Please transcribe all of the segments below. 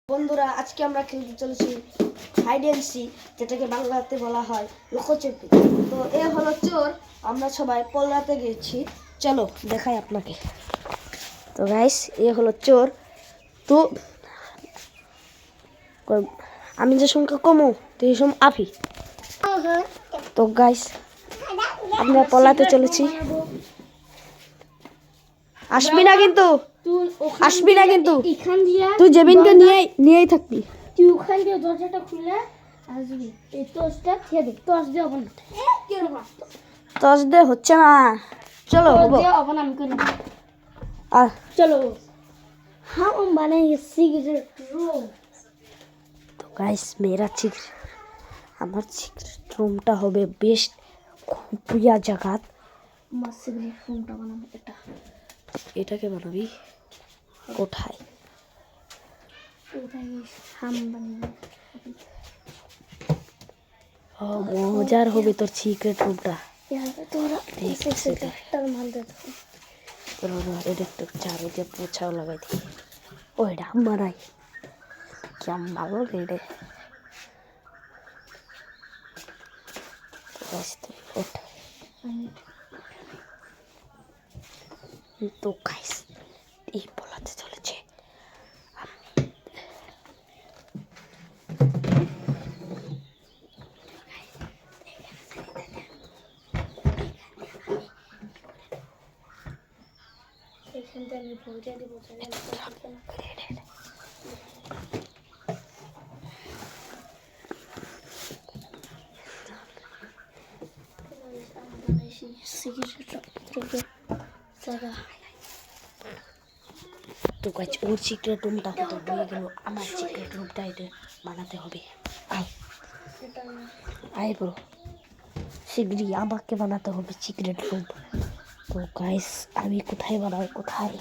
বন্ধুরা, আজকে আমরা খেলতে চলেছি হাইড এন্ড সিক, যেটাকে বাংলাতে বলা হয় লুকোচুরি। তো এ হলো চোর, আমরা সবাই পল্লাতে গেছি। চলো দেখাই আপনাকে। তো গাইস, এ হলো চোর। তো আমি যে সংখ্যা কমো তো এই সময় আফি। তো গাইস, আমরা পল্লাতে চলেছি। আসবি না কিন্তু, আসবি না কিন্তু, তুই জেবিনকে নিয়েই থাকবি। তুই ওখান দিয়ে দরজাটা খুলে আসবি। এই টর্চটা খেয়ে দে। টর্চ দিয়ে হবে না। টর্চ দে হচ্ছে না। চলো টর্চ হবো। দিয়ে হবে না, আমি করি। আর চলো हम बनाएंगे सिगरेट रूम। তো গাইস, আমার সিক্রেট রুমটা হবে বেস্ট খুপিয়া জায়গা। मैं सिगरेट रूमটা বানাবো। এটাকে বানাবি কোথায়? हम बनाएंगे। মজার হবে তোর সিক্রেট রুমটা। यहाँ पे थोड़ा ऐसे से कटर मार देता हूँ। এটা একটু চারু দিয়ে পোছাও লাগাই দিই। ওইটা মারাই কেমন ভালো রে। তো গাইস, এই বলাতে চলেছে এখানটা আমি পৌঁছে দিব। তো গাইস, ওর সিক্রেট রুমটা তো হয়ে গেল, আমার সিক্রেট রুমটা এটা বানাতে হবে। আয় ব্রো, শীঘ্রই আমাকে বানাতে হবে সিক্রেট রুম। তো গাইস, আমি কোথায় বানাবো, কোথায়?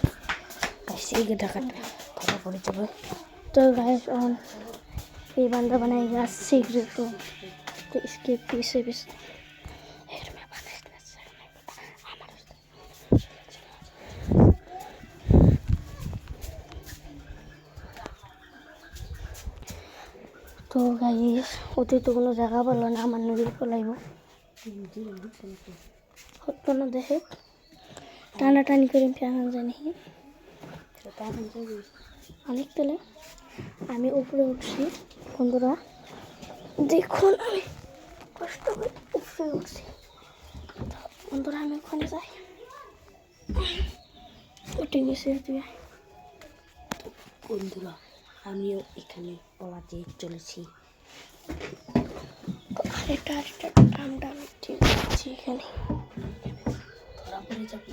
গাইস, এই টাকাটা ধরা পড়ে যাবে। तो गाइस, और ये बंदा बनाएगा सिगरेट रूम। तो इसके पीछे भी তো গাইস, ওতে তো কোনো জায়গা পেলো না, আমার নদীর পলাইব হতো না। দেখে টানাটানি করে ফেলা জানি অনেক তেলে। আমি উপরে উঠছি বন্ধুরা, দেখুন আমি কষ্ট করে উপরে উঠছি। বন্ধুরা, আমি ওখানে যাই। উঠে গেছি তুই। বন্ধুরা, আমিও এখানে পলাতে চলেছি। আরেকটা টামটা আমি ঠিক আছি এখানে। ধরা পড়ে যাবি।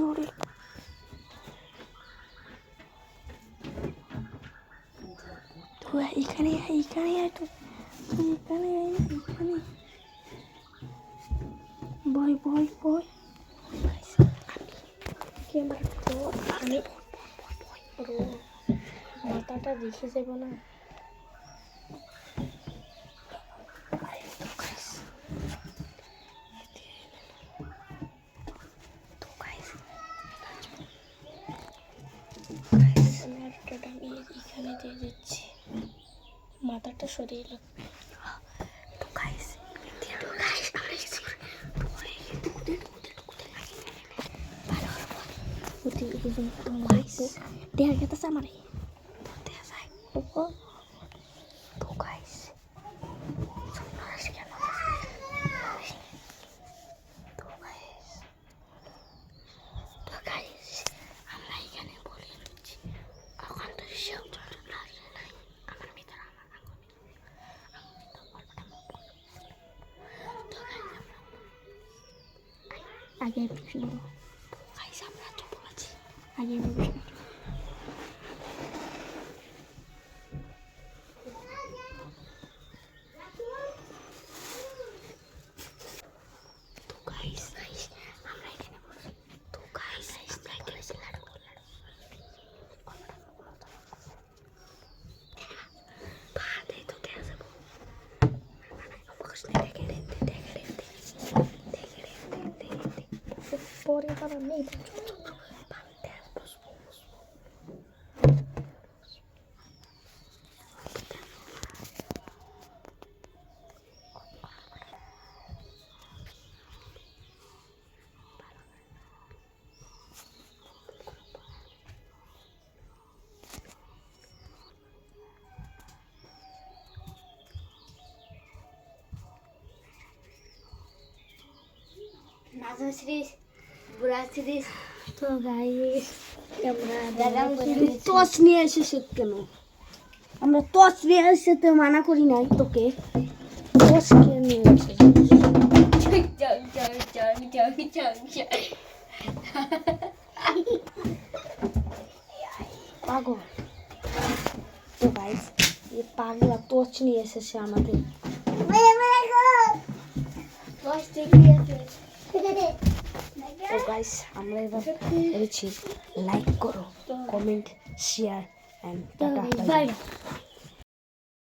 নড়ি। তুই এখানে আয় তো, এখানে আয় না, এখানে বয় আমি মাথাটা দেখে যাব না। আমি এখানে দিয়ে দিচ্ছি, মাথাটা সরিয়ে লাগবে। দেখা গেছে আমার আগে প্রশ্ন আমরা তো বলেছি আগে প্রশ্ন। পরে কারণ নেই। নাজমা সিরিজ বুড়া সিরিজ তো গাইস টর্চ নিয়ে এসেছে কেন? আমরা টর্চ নিয়ে এসেছে মানা করি নাই তোকে। টর্চ কে নিয়ে এসেছে? পাগল। তো গাইস এই পাগলা টর্চ নিয়ে এসেছে আমাদের। তো গাইস আমরা এবার বলেছি লাইক করো, comment, share and tata by.